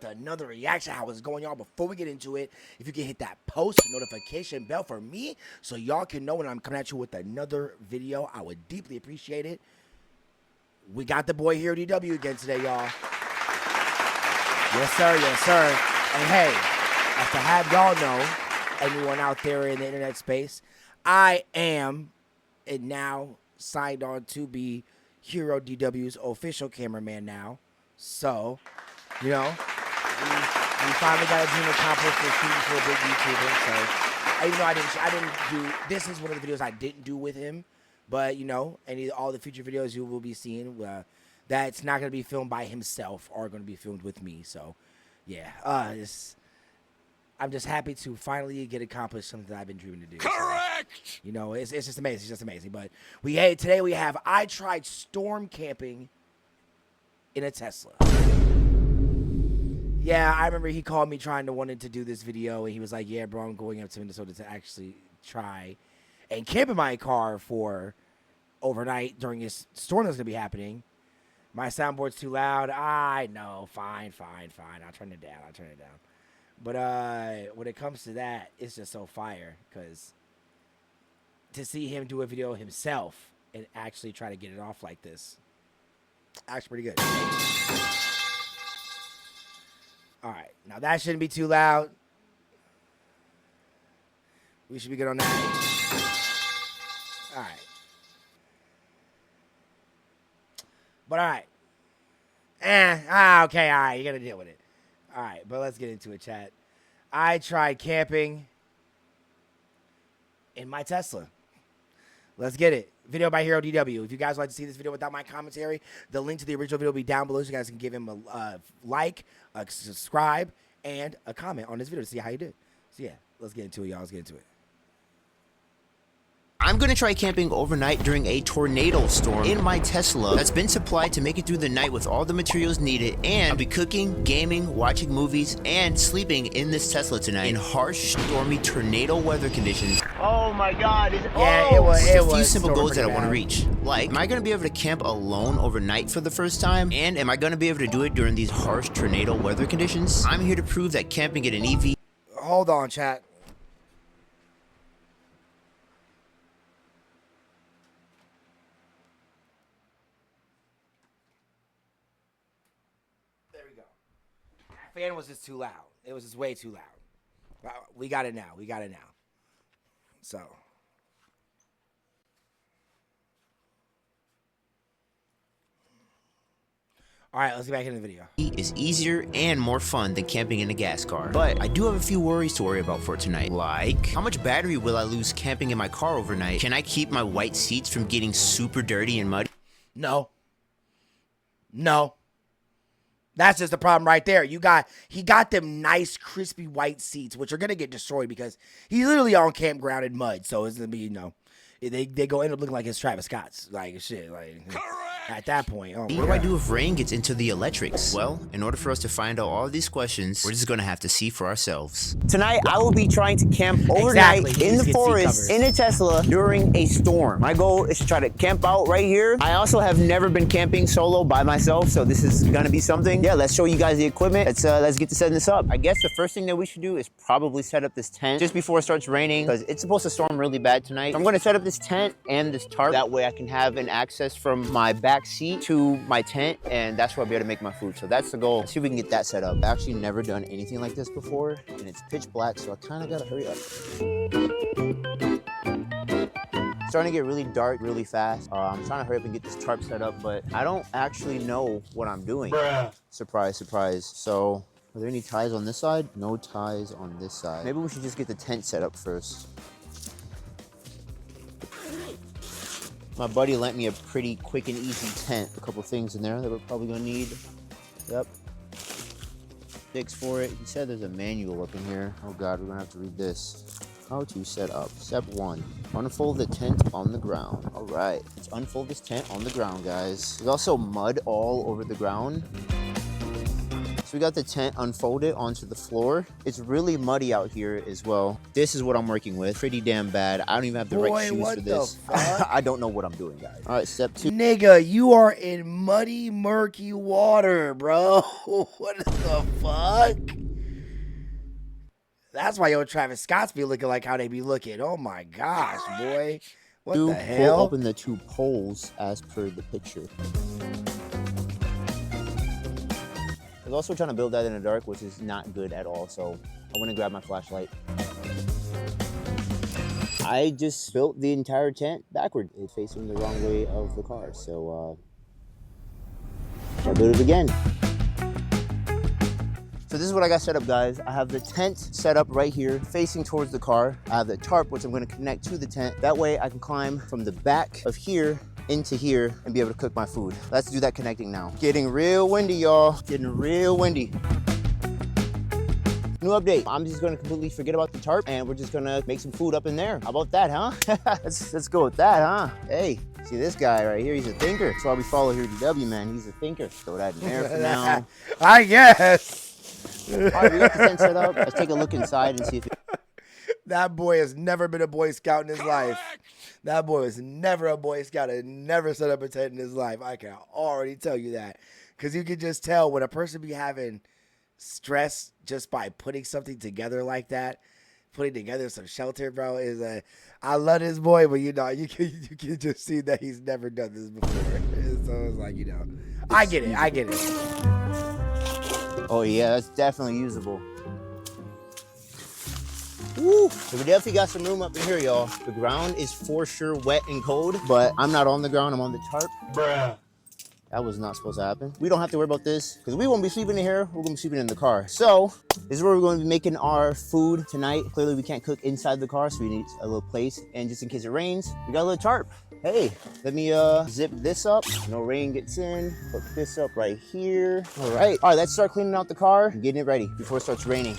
to another reaction. How is it going, y'all? Before we get into it, if you can hit that post notification bell for me so y'all can know when I'm coming at you with another video, I would deeply appreciate it. We got the boy HeroDW again today, y'all. Yes, sir. Yes, sir. And hey, to have y'all know, anyone out there in the internet space, I am and now signed on to be HeroDW's official cameraman now. So, you know, we finally got a dream accomplished for shooting for a big YouTuber. So, even though I didn't do, this is one of the videos I didn't do with him. But, you know, all the future videos you will be seeing, that's not going to be filmed by himself are going to be filmed with me. So, yeah, I'm just happy to finally get accomplished something that I've been dreaming to do. Correct! So, you know, it's just amazing. It's just amazing. But today we have I tried storm camping in a Tesla. Yeah, I remember he called me wanted to do this video, and he was like, yeah, bro, I'm going up to Minnesota to actually try and camp in my car for overnight during this storm that's going to be happening. My soundboard's too loud. I know. Fine. I'll turn it down. But when it comes to that, it's just so fire, because to see him do a video himself and actually try to get it off like this, actually pretty good. All right. Now, that shouldn't be too loud. We should be good on that. All right. But all right. Okay, all right. You got to deal with it. All right, but let's get into it, chat. I tried camping in my Tesla. Let's get it. Video by HeroDW. If you guys would like to see this video without my commentary, the link to the original video will be down below, so you guys can give him a like, a subscribe, and a comment on this video to see how you did. So yeah, let's get into it, y'all. Let's get into it. I'm gonna try camping overnight during a tornado storm in my Tesla that's been supplied to make it through the night with all the materials needed, and I'll be cooking, gaming, watching movies, and sleeping in this Tesla tonight in harsh, stormy tornado weather conditions. Oh my god. Yeah, it was a few simple goals that I want to reach. Like, am I gonna be able to camp alone overnight for the first time? And am I gonna be able to do it during these harsh tornado weather conditions? I'm here to prove that camping in an EV... Hold on, chat. Fan was just too loud. It was just way too loud. We got it now. So. All right, let's get back into the video. Is easier and more fun than camping in a gas car. But I do have a few worries to worry about for tonight. Like, how much battery will I lose camping in my car overnight? Can I keep my white seats from getting super dirty and muddy? No. That's just the problem right there. He got them nice crispy white seats, which are gonna get destroyed because he's literally on campground in mud. So it's gonna be, you know, they go end up looking like it's Travis Scott's, like shit, like at that point. Oh, what do I do if rain gets into the electrics? Well, in order for us to find out all of these questions, we're just gonna have to see for ourselves. Tonight, I will be trying to camp overnight in the forest in a Tesla during a storm. My goal is to try to camp out right here. I also have never been camping solo by myself, so this is gonna be something. Yeah, let's show you guys the equipment. Let's get to setting this up. I guess the first thing that we should do is probably set up this tent just before it starts raining, because it's supposed to storm really bad tonight. So I'm gonna set up this tent and this tarp. That way I can have an access from my back seat to my tent, and that's where I'll be able to make my food. So that's the goal. Let's see if we can get that set up. I've actually never done anything like this before, and it's pitch black, so I kind of gotta hurry up. It's starting to get really dark really fast. I'm trying to hurry up and get this tarp set up, but I don't actually know what I'm doing. Bruh. Surprise, surprise. So, are there any ties on this side? No ties on this side. Maybe we should just get the tent set up first. My buddy lent me a pretty quick and easy tent. A couple things in there that we're probably gonna need. Yep. Sticks for it. He said there's a manual up in here. Oh God, we're gonna have to read this. How to set up. Step 1. Unfold the tent on the ground. All right, let's unfold this tent on the ground, guys. There's also mud all over the ground. So we got the tent unfolded onto the floor. It's really muddy out here as well. This is what I'm working with. Pretty damn bad. I don't even have the right shoes for this. I don't know what I'm doing, guys. All right, step 2. Nigga, you are in muddy, murky water, bro. What the fuck? That's why your Travis Scott's be looking like how they be looking. Oh my gosh, boy. What the hell? Pull open the 2 poles as per the picture. I was also trying to build that in the dark, which is not good at all, so I went and grabbed my flashlight. I just built the entire tent backward. It's facing the wrong way of the car, so I'll build it again. So this is what I got set up, guys. I have the tent set up right here, facing towards the car. I have the tarp, which I'm gonna connect to the tent. That way I can climb from the back of here into here and be able to cook my food. Let's do that connecting now. Getting real windy, y'all. Getting real windy. New update. I'm just gonna completely forget about the tarp and we're just gonna make some food up in there. How about that, huh? let's go with that, huh? Hey, see this guy right here? He's a thinker. That's why we follow HeroDW, man. He's a thinker. Throw that in there for now. I guess. All right, we got the tent set up. Let's take a look inside and see if That boy has never been a Boy Scout in his life. That boy was never a Boy Scout and never set up a tent in his life. I can already tell you that. Because you can just tell when a person be having stress just by putting something together like that. Putting together some shelter, bro, is a... I love this boy, but you can just see that he's never done this before. So it's like, I get it. Oh yeah, that's definitely usable. Woo! So we definitely got some room up in here, y'all. The ground is for sure wet and cold, but I'm not on the ground, I'm on the tarp. Bruh. That was not supposed to happen. We don't have to worry about this because we won't be sleeping in here. We're gonna be sleeping in the car. So this is where we're going to be making our food tonight. Clearly we can't cook inside the car, so we need a little place. And just in case it rains, we got a little tarp. Hey, let me zip this up. No rain gets in. Hook this up right here. All right, let's start cleaning out the car and getting it ready before it starts raining.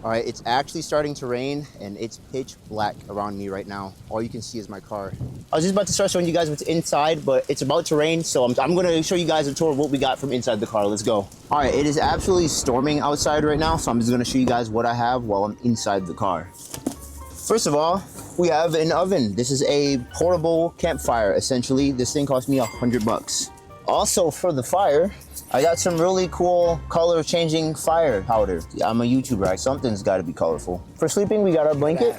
All right, it's actually starting to rain and it's pitch black around me right now. All you can see is my car. I was just about to start showing you guys what's inside, but it's about to rain, so I'm gonna show you guys a tour of what we got from inside the car. Let's go. All right, it is absolutely storming outside right now, so I'm just gonna show you guys what I have while I'm inside the car. First of all, we have an oven. This is a portable campfire, essentially. This thing cost me $100. Also, for the fire, I got some really cool color changing fire powder. Yeah, I'm a YouTuber, right? Something's gotta be colorful. For sleeping, we got our blanket.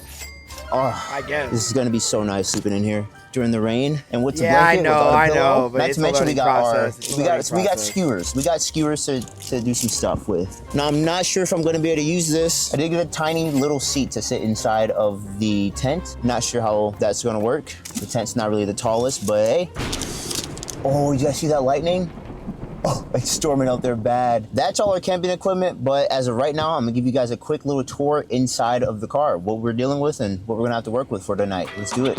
Oh, I guess. This is gonna be so nice sleeping in here during the rain. And what's yeah, a blanket? I know. But not to mention we got we got skewers. We got skewers to do some stuff with. Now I'm not sure if I'm gonna be able to use this. I did get a tiny little seat to sit inside of the tent. Not sure how that's gonna work. The tent's not really the tallest, but hey. Oh, you guys see that lightning? Oh, it's storming out there bad. That's all our camping equipment, but as of right now, I'm gonna give you guys a quick little tour inside of the car, what we're dealing with and what we're gonna have to work with for tonight. Let's do it.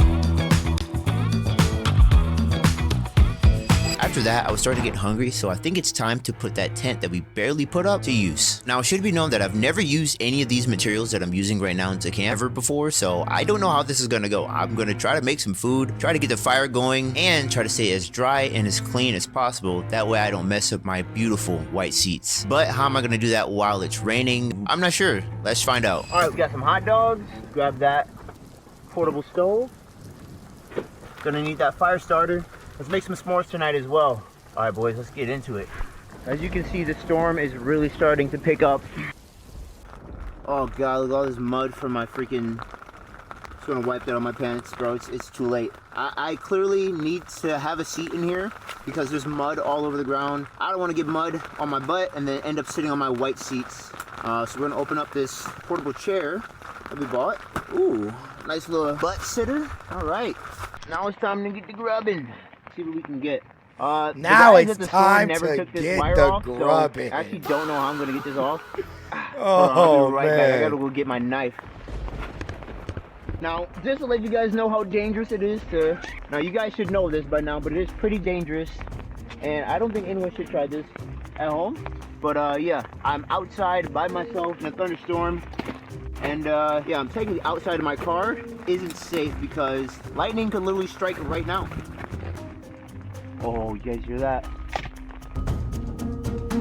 After that, I was starting to get hungry, so I think it's time to put that tent that we barely put up to use. Now, it should be known that I've never used any of these materials that I'm using right now to camp ever before, so I don't know how this is gonna go. I'm gonna try to make some food, try to get the fire going, and try to stay as dry and as clean as possible. That way I don't mess up my beautiful white seats. But how am I gonna do that while it's raining? I'm not sure. Let's find out. All right, we got some hot dogs. Grab that portable stove. Gonna need that fire starter. Let's make some s'mores tonight as well. All right, boys, let's get into it. As you can see, the storm is really starting to pick up. Oh God, look at all this mud from my freaking... Just gonna wipe that on my pants, bro. It's too late. I clearly need to have a seat in here because there's mud all over the ground. I don't want to get mud on my butt and then end up sitting on my white seats. So we're gonna open up this portable chair that we bought. Ooh, nice little butt sitter. All right, now it's time to get the grubbing. See what we can get. Now it's time to get the grubbing. So I actually don't know how I'm gonna get this off. Oh, right man. back. I gotta go get my knife. Now, just to let you guys know how dangerous it is to... Now, you guys should know this by now, but it is pretty dangerous. And I don't think anyone should try this at home. But, yeah, I'm outside by myself in a thunderstorm. And, yeah, I'm technically outside of my car. Isn't safe because lightning could literally strike right now. Oh, you guys hear that?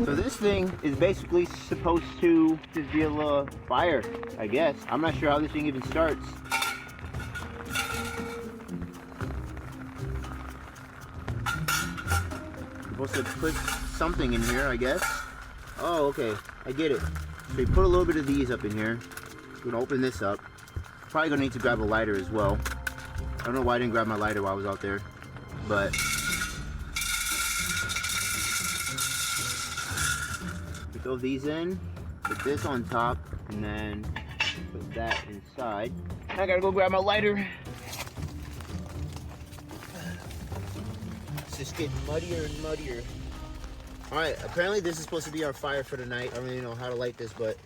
So this this thing is basically supposed to just be a little fire, I guess. I'm not sure how this thing even starts. Supposed to put something in here, I guess. Oh, okay, I get it. So you put a little bit of these up in here. We're gonna open this up. Probably gonna need to grab a lighter as well. I don't know why I didn't grab my lighter while I was out there, but we throw these in, put this on top, and then put that inside. I gotta go grab my lighter. It's just getting muddier and muddier. All right, apparently this is supposed to be our fire for the night. I don't really know how to light this, but.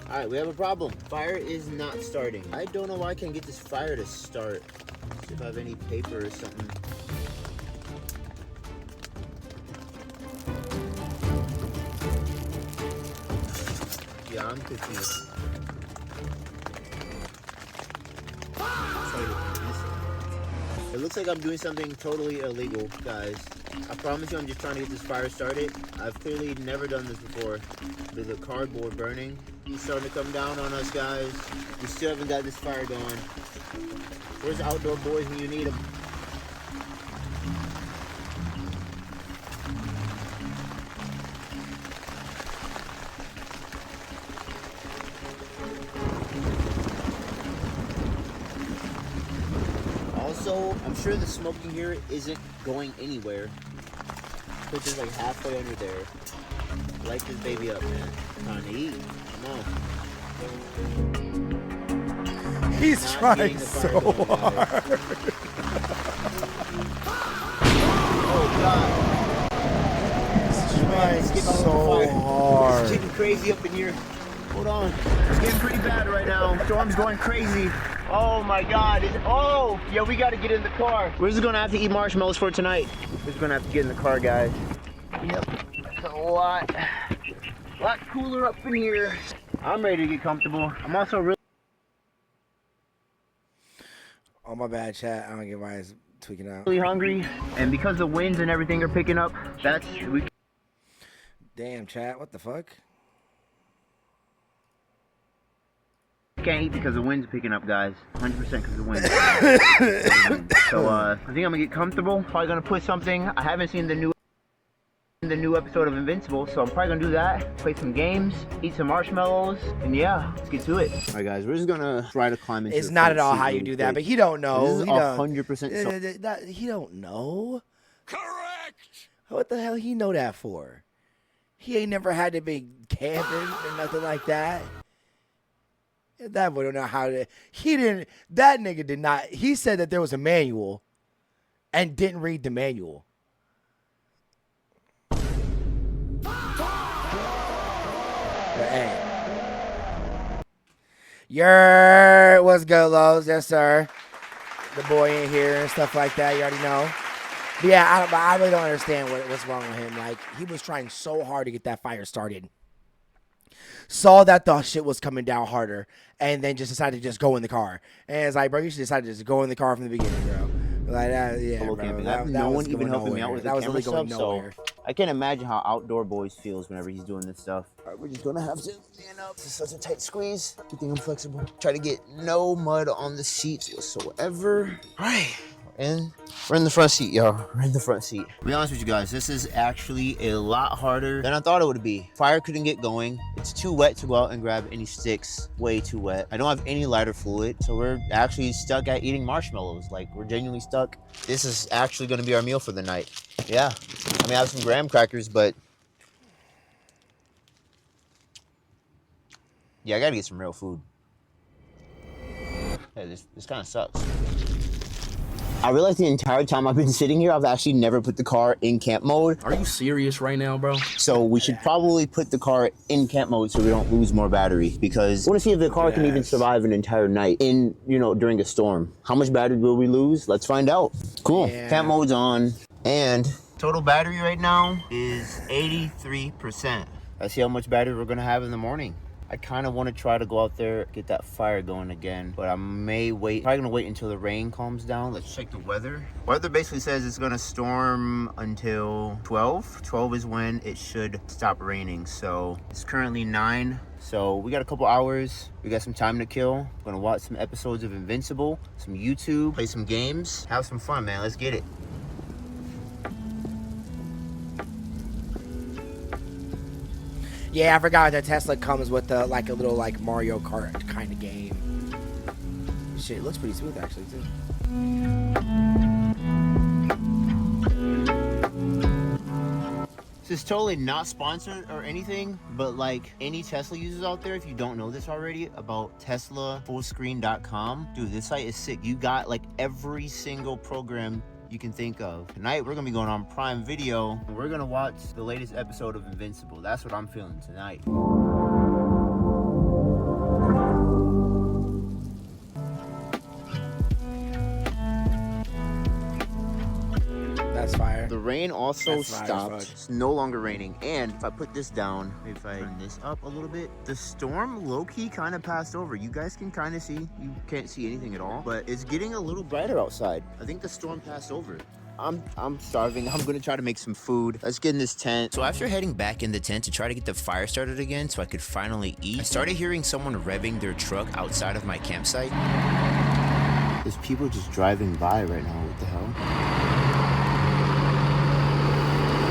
All right, we have a problem. Fire is not starting. I don't know why I can't get this fire to start. Let's see if I have any paper or something. Yeah, I'm confused. It looks like I'm doing something totally illegal, guys. I promise you I'm just trying to get this fire started. I've clearly never done this before. There's a cardboard burning. It's starting to come down on us, guys. We still haven't got this fire going. Where's the outdoor boys when you need them? Also, I'm sure the smoking here isn't going anywhere. It's just like halfway under there. Light this baby up, man. Time to eat. Come on. He's trying so hard. Oh God. He's trying so hard. It's getting crazy up in here. Hold on. It's getting pretty bad right now. Storm's going crazy. Oh my God. Oh, yeah, we gotta get in the car. We're just gonna have to eat marshmallows for tonight. We're just gonna have to get in the car, guys. Yep. It's a lot cooler up in here. I'm ready to get comfortable. I'm also really. Oh, my bad, chat. I don't get why it's tweaking out. Really hungry, and because the winds and everything are picking up, we Damn, chat. What the fuck? can't eat because the wind's picking up, guys. 100% because the wind. So I think I'm gonna get comfortable. Probably gonna put something. I haven't seen the new episode of Invincible, so I'm probably gonna do that. Play some games, eat some marshmallows, and yeah, let's get to it. All right, guys, we're just gonna try to climb into. It's not at all how you do that, but he don't know. This is 100%. He don't know. Correct! What the hell he know that for? He ain't never had to be camping or nothing like that. That boy don't know how to. He didn't. That nigga did not. He said that there was a manual, and didn't read the manual. But hey, what's good, Lowe's? Yes, sir. The boy in here and stuff like that. You already know. But yeah, I really don't understand what's wrong with him. Like, he was trying so hard to get that fire started. Saw that the shit was coming down harder, and then just decided to just go in the car. And it's like, bro, you should decide to just go in the car from the beginning, bro. Like that, yeah, bro. No one even helping me out with the camera stuff, nowhere. so I can't imagine how Outdoor Boys feels whenever he's doing this stuff. All right, we're just gonna have to stand up. This is such a tight squeeze. Good thing I'm flexible. Try to get no mud on the seats whatsoever. All right. And we're in the front seat, y'all. We're in the front seat. To be honest with you guys, this is actually a lot harder than I thought it would be. Fire couldn't get going. It's too wet to go out and grab any sticks. Way too wet. I don't have any lighter fluid, so we're actually stuck at eating marshmallows. Like, we're genuinely stuck. This is actually gonna be our meal for the night. Yeah. I mean, I have some graham crackers, but yeah, I gotta get some real food. Hey, this kind of sucks. I realized the entire time I've been sitting here, I've actually never put the car in camp mode. Are you serious right now, bro? So we should probably put the car in camp mode so we don't lose more battery, because I want to see if the car can even survive an entire night in, during a storm. How much battery will we lose? Let's find out. Cool. Yeah. Camp mode's on, and total battery right now is 83%. Let's see how much battery we're gonna have in the morning. I kind of want to try to go out there, get that fire going again, but I may wait. Probably gonna wait until the rain calms down. Let's check the weather. Weather basically says it's gonna storm until 12. 12 is when it should stop raining. So it's currently 9. So we got a couple hours. We got some time to kill. We're gonna watch some episodes of Invincible, some YouTube, play some games, have some fun, man. Let's get it. Yeah, I forgot that Tesla comes with like a little like Mario Kart kind of game. Shit, it looks pretty smooth actually too. This is totally not sponsored or anything, but like any Tesla users out there, if you don't know this already about TeslaFullScreen.com, dude, this site is sick. You got like every single program you can think of. Tonight we're gonna be going on Prime Video and we're gonna watch the latest episode of Invincible. That's what I'm feeling tonight. That's fire. The rain also That's fire as stopped. fuck. It's no longer raining. And if I put this down, if I turn this up a little bit, the storm low-key kind of passed over. You guys can kind of see. You can't see anything at all, but it's getting a little brighter outside. I think the storm passed over. I'm starving. I'm gonna try to make some food. Let's get in this tent. So after heading back in the tent to try to get the fire started again so I could finally eat, I started hearing someone revving their truck outside of my campsite. There's people just driving by right now. What the hell?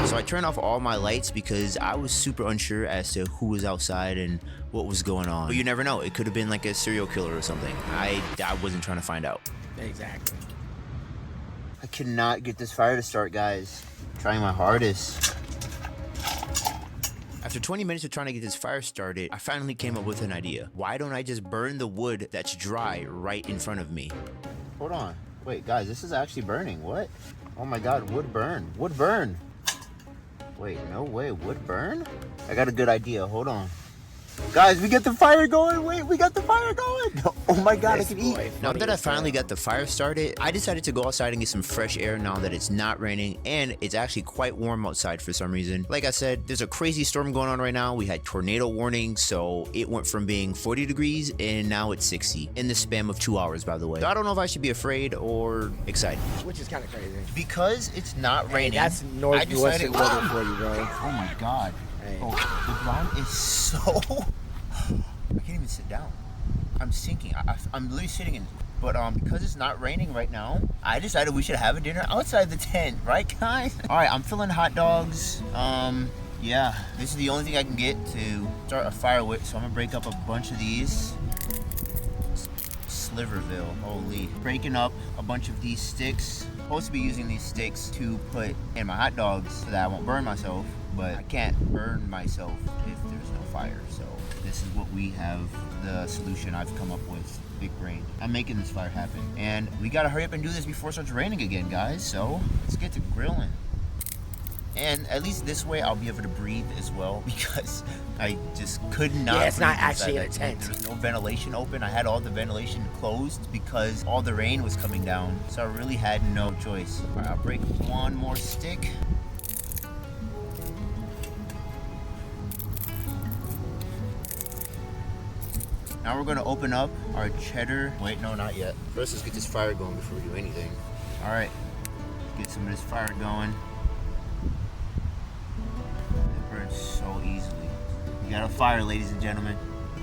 So I turned off all my lights because I was super unsure as to who was outside and what was going on. But you never know. It could have been like a serial killer or something. I wasn't trying to find out. Exactly. I cannot get this fire to start, guys. I'm trying my hardest. After 20 minutes of trying to get this fire started, I finally came up with an idea. Why don't I just burn the wood that's dry right in front of me? Hold on. Wait, guys, this is actually burning. What? Oh my God, wood burn. Wood burn. Wait, no way, wood burn? I got a good idea. Hold on. Guys, we got the fire going. Wait, we got the fire going. Oh my God, I can eat. Now that I finally got the fire started, I decided to go outside and get some fresh air now that it's not raining and it's actually quite warm outside for some reason. Like I said, there's a crazy storm going on right now. We had tornado warnings, so it went from being 40 degrees and now it's 60 in the span of 2 hours, by the way. So I don't know if I should be afraid or excited. Which is kind of crazy. Because it's not raining. That's northwestern weather for you, bro. Oh my God. Hey. Oh, the ground is so... I can't even sit down. I'm sinking. I'm literally sitting in... But because it's not raining right now, I decided we should have a dinner outside the tent. Right, guys? All right, I'm feeling hot dogs. Yeah. This is the only thing I can get to start a fire with. So I'm going to break up a bunch of these. Sliverville. Holy. Breaking up a bunch of these sticks. Supposed to be using these sticks to put in my hot dogs so that I won't burn myself. But I can't burn myself if there's no fire. So this is what we have, the solution I've come up with. Big brain. I'm making this fire happen. And we gotta hurry up and do this before it starts raining again, guys. So let's get to grilling. And at least this way I'll be able to breathe as well because I just could not. Yeah, it's not breathe actually in a inside that tent. There was no ventilation open. I had all the ventilation closed because all the rain was coming down. So I really had no choice. All right, I'll break one more stick. Now we're gonna open up our cheddar. Wait, no, not yet. First, let's get this fire going before we do anything. All right, get some of this fire going. It burns so easily. We got a fire, ladies and gentlemen.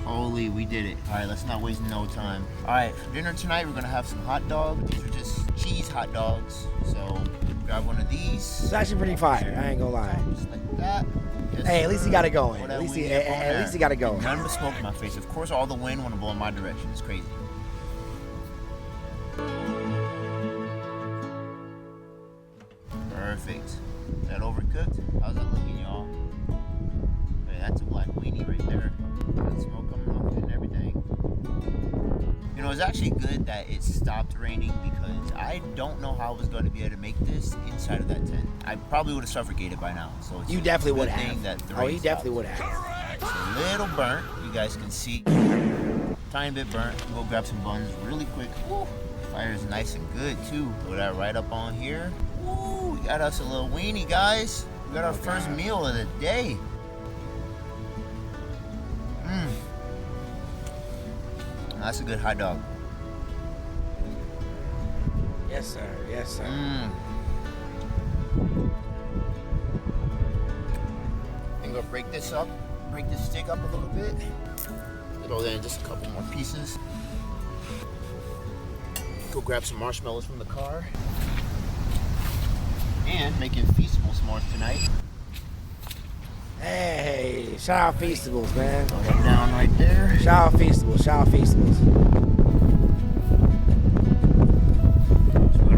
Holy, we did it. All right, let's not waste no time. All right, for dinner tonight, we're gonna have some hot dogs. These are just cheese hot dogs. So grab one of these. It's actually pretty fire. I ain't gonna lie. Just like that. Yes, Hey, at least he sir. got it going. Throw At that least wind he, up on at there. least he got it going. None but smoke in my face. Of course, all the wind want to blow in my direction. It's crazy. Perfect. Is that overcooked? How's that looking, y'all? Hey, that's a black weenie right there. Got smoke coming off it and everything. You know, it's actually good that it stopped raining because I don't know how I was going to be able to make this inside of that tent. I probably would have suffocated by now. So it's You a definitely good would thing have. that the Oh, rain he definitely stopped. would have. It's a little burnt, you guys can see. Tiny bit burnt. Go grab some buns really quick. Woo. Fire is nice and good too. Throw that right up on here. Woo. We got us a little weenie, guys. We got our first meal of the day. That's a good hot dog. Yes, sir. Yes, sir. I'm gonna break this up, break this stick up a little bit. Throw in just a couple more pieces. Go grab some marshmallows from the car. And making feasible s'mores tonight. Hey, shout out Feastables, man. Throw that down right there. Shout out Feastables. Shout out Feastables. So we're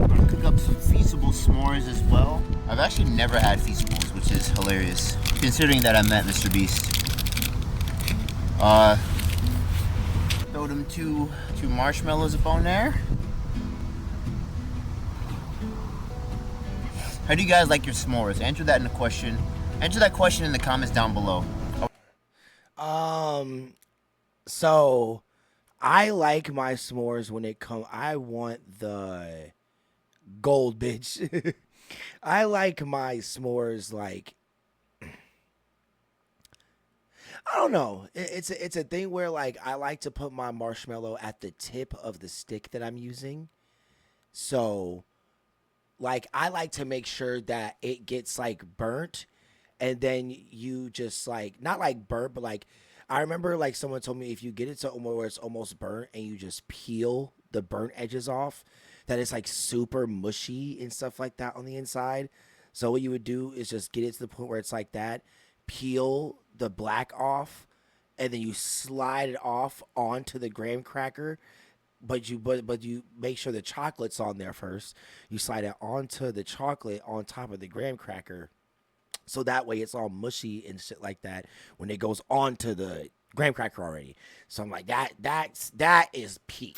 gonna cook up some feasible s'mores as well. I've actually never had feasibles, which is hilarious, considering that I met Mr. Beast. Throw them two marshmallows up on there. How do you guys like your s'mores? Answer that in the question. Answer that question in the comments down below. So I like my s'mores when it come. I want the gold, bitch. I like my s'mores like. I don't know. It's a thing where like I like to put my marshmallow at the tip of the stick that I'm using. So like I like to make sure that it gets like burnt, and then you just like not like burnt, but like I remember like someone told me if you get it to where it's almost burnt and you just peel the burnt edges off, that it's like super mushy and stuff like that on the inside. So what you would do is just get it to the point where it's like that, peel the black off, and then you slide it off onto the graham cracker. But you make sure the chocolate's on there first. You slide it onto the chocolate on top of the graham cracker, so that way it's all mushy and shit like that when it goes onto the graham cracker already. So I'm like that is peak.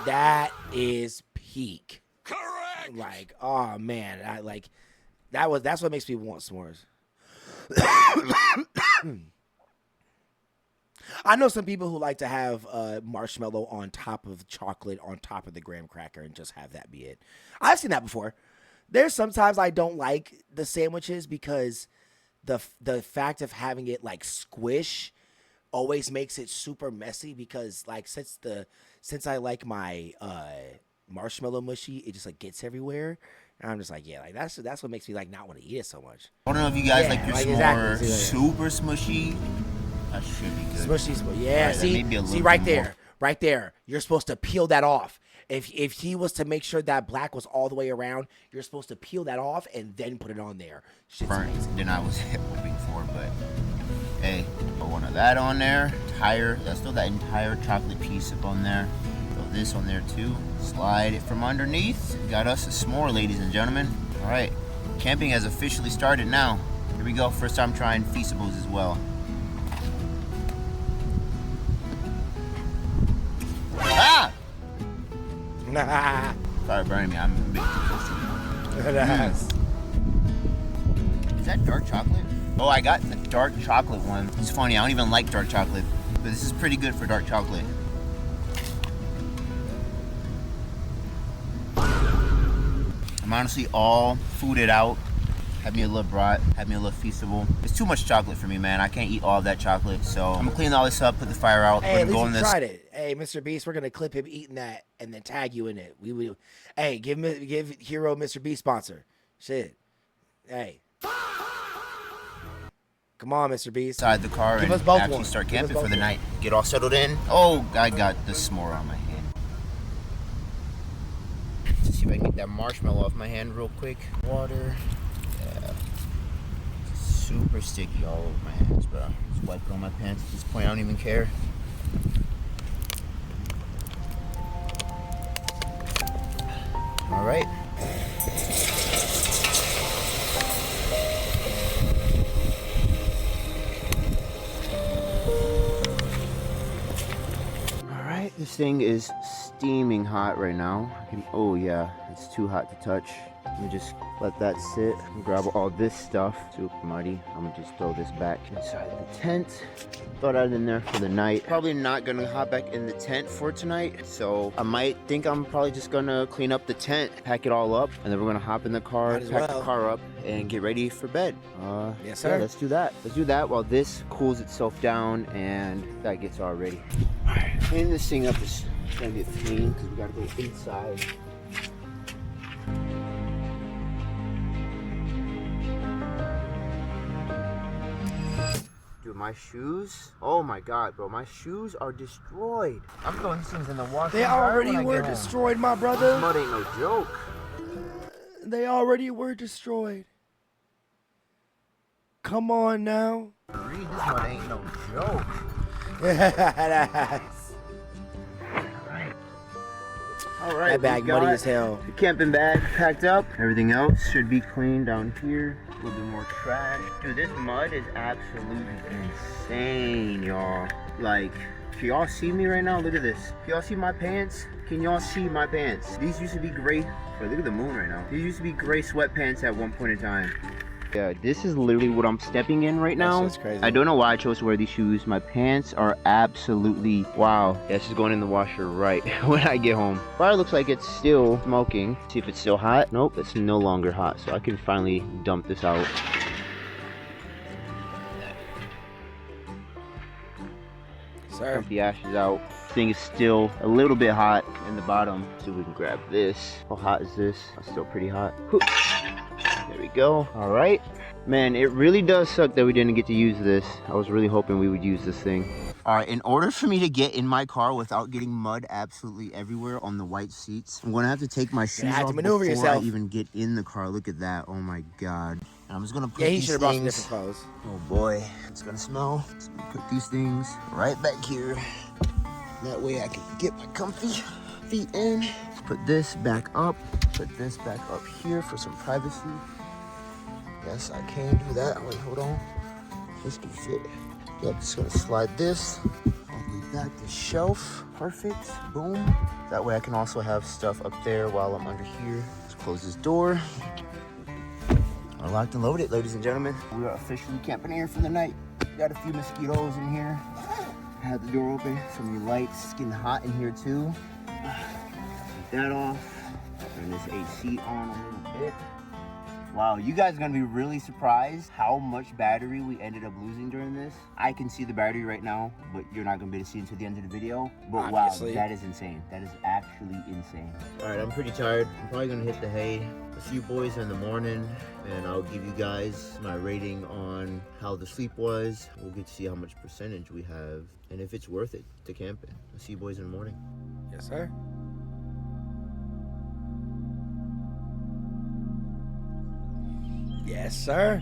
That is peak. Correct. Like, oh man, I like that's what makes me want s'mores. I know some people who like to have marshmallow on top of chocolate on top of the graham cracker and just have that be it. I've seen that before. There's sometimes I don't like the sandwiches because the fact of having it like squish always makes it super messy, because like since I like my marshmallow mushy, it just like gets everywhere. And I'm just like, yeah, like that's what makes me like not want to eat it so much. I don't know if you guys Yeah, like your like, s'more exactly. super smushy. That should be good. Smushy, yeah. Right, see, maybe a little right bit there, more. right there. You're supposed to peel that off. If he was to make sure that black was all the way around, you're supposed to peel that off and then put it on there. Shit's Burnt amazing. than I was hoping for, but hey, put one of that on there. Let's throw that entire chocolate piece up on there. Throw this on there too. Slide it from underneath. Got us a s'more, ladies and gentlemen. All right, camping has officially started now. Here we go. First time trying feastables as well. Ah! Sorry, burning me. I'm a bit Is that dark chocolate? Oh, I got the dark chocolate one. It's funny, I don't even like dark chocolate, but this is pretty good for dark chocolate. I'm honestly all fooded out. Had me a little brat, had me a little feastable. It's too much chocolate for me, man. I can't eat all of that chocolate, so I'm gonna clean all this up, put the fire out. Hey, We're at gonna go least on you this. tried it. Hey, Mr. Beast, we're gonna clip him eating that and then tag you in it. We will. Hey, give Hero Mr. Beast sponsor. Shit. Hey. Come on, Mr. Beast. Inside the car Give and us both actually one. start Give us camping both for the one. night. Get all settled in. Oh, I got the s'more on my hand. Let's see if I can get that marshmallow off my hand real quick. Water. Yeah. Super sticky all over my hands, bro. Just wipe it on my pants at this point. I don't even care. All right. All right, this thing is steaming hot right now. Oh yeah, it's too hot to touch. Let me just let that sit and grab all this stuff. Super muddy. I'm gonna just throw this back inside the tent. Throw that in there for the night. Probably not gonna hop back in the tent for tonight. So I might think I'm probably just gonna clean up the tent, pack it all up, and then we're gonna hop in the car, pack the car up, and get ready for bed. Yes, sir. Yeah, let's do that. Let's do that while this cools itself down and that gets all ready. All right, clean this thing up. It's gonna get clean because we gotta go inside. Dude, my shoes, oh my god, bro, my shoes are destroyed. I'm throwing these things in the wash. They already were destroyed, my brother. Mud ain't no joke. They already were destroyed. Come on now. Reed, this mud ain't no joke. All right, that bag muddy as hell. The camping bag packed up. Everything else should be clean down here. A little bit more trash. Dude, this mud is absolutely insane, y'all. Like, can y'all see me right now? Look at this. Can y'all see my pants? Can y'all see my pants? These used to be gray. Wait, look at the moon right now. These used to be gray sweatpants at one point in time. Yeah, this is literally what I'm stepping in right now. That's crazy. I don't know why I chose to wear these shoes. My pants are absolutely, wow. Yeah, this is going in the washer right when I get home. Fire looks like it's still smoking. See if it's still hot. Nope, it's no longer hot. So I can finally dump this out. Sir. Dump the ashes out. Thing is still a little bit hot in the bottom. See if we can grab this. How hot is this? It's still pretty hot. Whew. There we go. All right. Man, it really does suck that we didn't get to use this. I was really hoping we would use this thing. All right, in order for me to get in my car without getting mud absolutely everywhere on the white seats, I'm gonna have to take my shoes off before I even get in the car. Look at that. Oh my God. And I'm just gonna put he these should have brought some things. different clothes. Oh boy, it's gonna smell. Just gonna put these things right back here. That way I can get my comfy feet in. Put this back up. Put this back up here for some privacy. Yes, I can do that. Wait, hold on. This can fit. Yep, just gonna slide this all the way back to shelf. Perfect. Boom. That way I can also have stuff up there while I'm under here. Let's close this door. We're locked and loaded, ladies and gentlemen. We are officially camping here for the night. Got a few mosquitoes in here. I had the door open, so many lights. It's getting hot in here too. Take that off. Turn this AC on a little bit. Wow, you guys are gonna be really surprised how much battery we ended up losing during this. I can see the battery right now, but you're not gonna be able to see it until the end of the video. But obviously, wow, that is insane. That is actually insane. All right, I'm pretty tired. I'm probably gonna hit the hay. I'll see you boys in the morning, and I'll give you guys my rating on how the sleep was. We'll get to see how much percentage we have, and if it's worth it to camp in. I'll see you boys in the morning. Yes, sir. Yes, sir.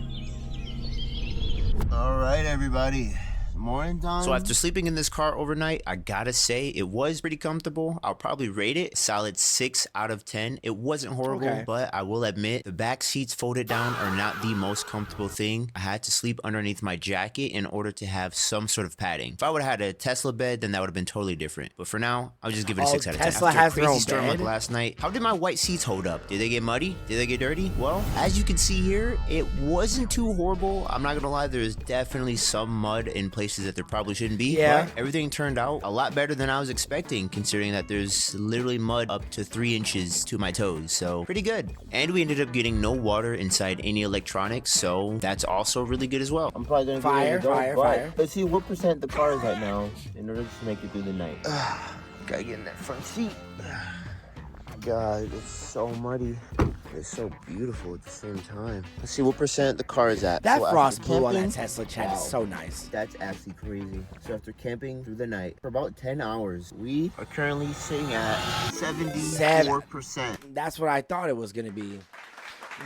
All right, everybody. Morning time. So after sleeping in this car overnight, I gotta say it was pretty comfortable. I'll probably rate it a solid 6 out of 10. It wasn't horrible, but I will admit the back seats folded down are not the most comfortable thing. I had to sleep underneath my jacket in order to have some sort of padding. If I would have had a Tesla bed, then that would have been totally different. But for now, I'll just give it a 6 out of 10. Tesla After has a their crazy own storm like bed? last night, how did my white seats hold up? Did they get muddy? Did they get dirty? Well, as you can see here, it wasn't too horrible. I'm not gonna lie, there's definitely some mud in places that there probably shouldn't be. Yeah. But everything turned out a lot better than I was expecting, considering that there's literally mud up to 3 inches to my toes. So pretty good. And we ended up getting no water inside any electronics, so that's also really good as well. I'm probably gonna fire. Let's see what percent the car is at now in order to make it through the night. Gotta get in that front seat. God, it's so muddy. It's so beautiful at the same time. Let's see what percent the car is at. That So frost after blue on that camping- Tesla chat is so nice. That's actually crazy. So after camping through the night for about 10 hours, we are currently sitting at 74%. That's what I thought it was going to be.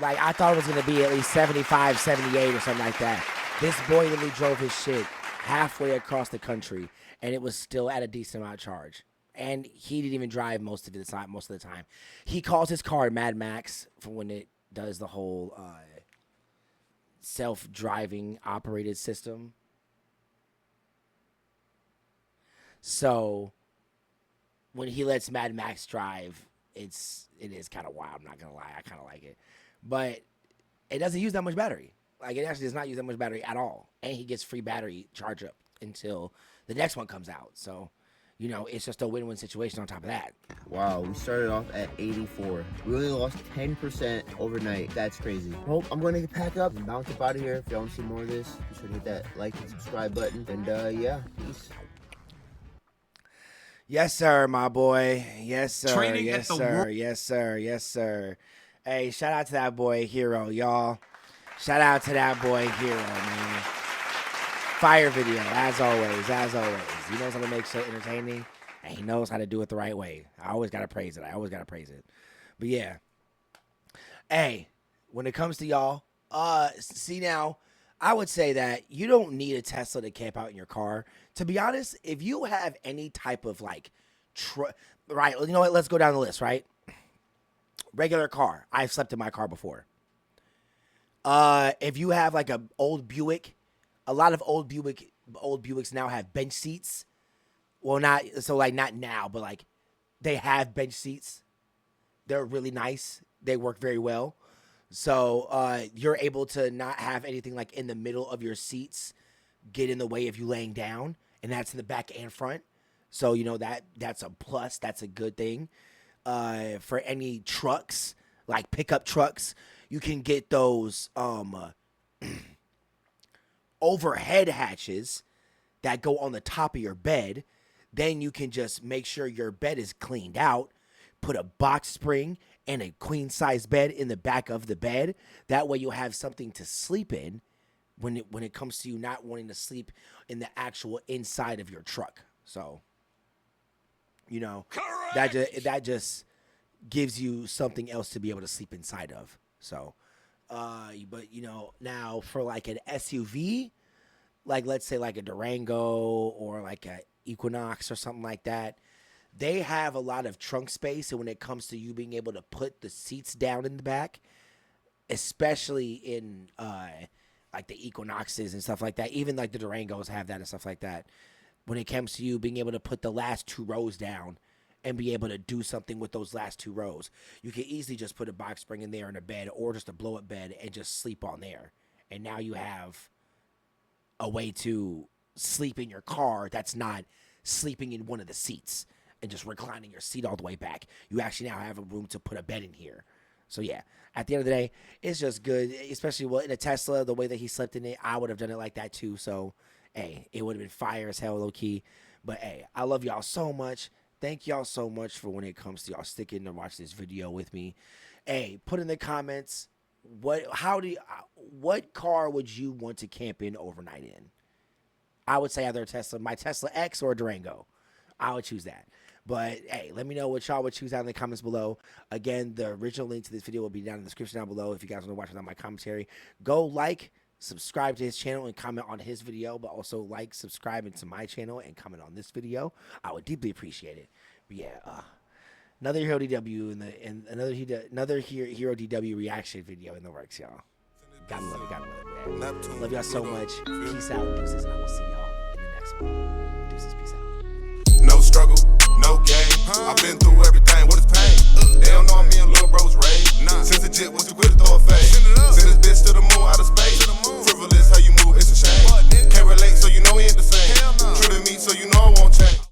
Like, I thought it was going to be at least 75, 78 or something like that. This boy literally drove his shit halfway across the country, and it was still at a decent amount of charge. And he didn't even drive most of the time. He calls his car Mad Max for when it does the whole self-driving operated system. So when he lets Mad Max drive, it is kind of wild. I'm not gonna lie, I kind of like it, but it doesn't use that much battery. Like, it actually does not use that much battery at all, and he gets free battery charge up until the next one comes out. So, you know, it's just a win-win situation on top of that. Wow, we started off at 84. We only lost 10% overnight. That's crazy. Well, I'm going to pack up and bounce up out of here. If y'all want to see more of this, be sure to hit that like and subscribe button. And yeah, peace. Yes, sir, my boy. Yes, sir. Training yes, at the sir. Yes, sir. Yes, sir. Hey, shout out to that boy Hero, y'all. Shout out to that boy Hero, man. Fire video, as always, as always. He knows how to make shit entertaining, and he knows how to do it the right way. I always gotta praise it. I always gotta praise it. But yeah. Hey, when it comes to y'all, see now, I would say that you don't need a Tesla to camp out in your car. To be honest, if you have any type of like, right, you know what, let's go down the list, right? Regular car. I've slept in my car before. If you have like a old Buick, a lot of old Buicks now have bench seats. Well, not now, but like they have bench seats. They're really nice. They work very well. So you're able to not have anything like in the middle of your seats get in the way of you laying down, and that's in the back and front. So you know that's a plus. That's a good thing. For any trucks, like pickup trucks, you can get those overhead hatches that go on the top of your bed. Then you can just make sure your bed is cleaned out, put a box spring and a queen size bed in the back of the bed. That way you'll have something to sleep in when it comes to you not wanting to sleep in the actual inside of your truck. So, you know, that just gives you something else to be able to sleep inside of. So, but you know, now for like an SUV, like let's say like a Durango or like a Equinox or something like that, they have a lot of trunk space. And when it comes to you being able to put the seats down in the back, especially in like the Equinoxes and stuff like that, even like the Durangos have that and stuff like that. When it comes to you being able to put the last 2 rows down and be able to do something with those last 2 rows, you can easily just put a box spring in there in a bed or just a blow up bed and just sleep on there. And now you have a way to sleep in your car that's not sleeping in one of the seats and just reclining your seat all the way back. You actually now have a room to put a bed in here. So yeah, at the end of the day, it's just good, especially in a Tesla, the way that he slept in it. I would have done it like that too. So hey, it would have been fire as hell, low key. But hey, I love y'all so much. Thank y'all so much for when it comes to y'all sticking to watch this video with me. Hey, put in the comments, what car would you want to camp in overnight in? I would say either a Tesla, my Tesla X, or a Durango. I would choose that. But hey, let me know what y'all would choose down in the comments below. Again, the original link to this video will be down in the description down below if you guys want to watch without my commentary. Go like, subscribe to his channel, and comment on his video, but also like, subscribe into my channel, and comment on this video. I would deeply appreciate it. But yeah, another HeroDW another HeroDW reaction video in the works, y'all. Gotta love it, man. Love y'all so much. Peace out, deuces, and I will see y'all in the next one. Deuces, peace out. No struggle, no game. I've been through everything. What is pain? They don't know me and little bros raised. Since the jit was too quick to throw a fade. Send this bitch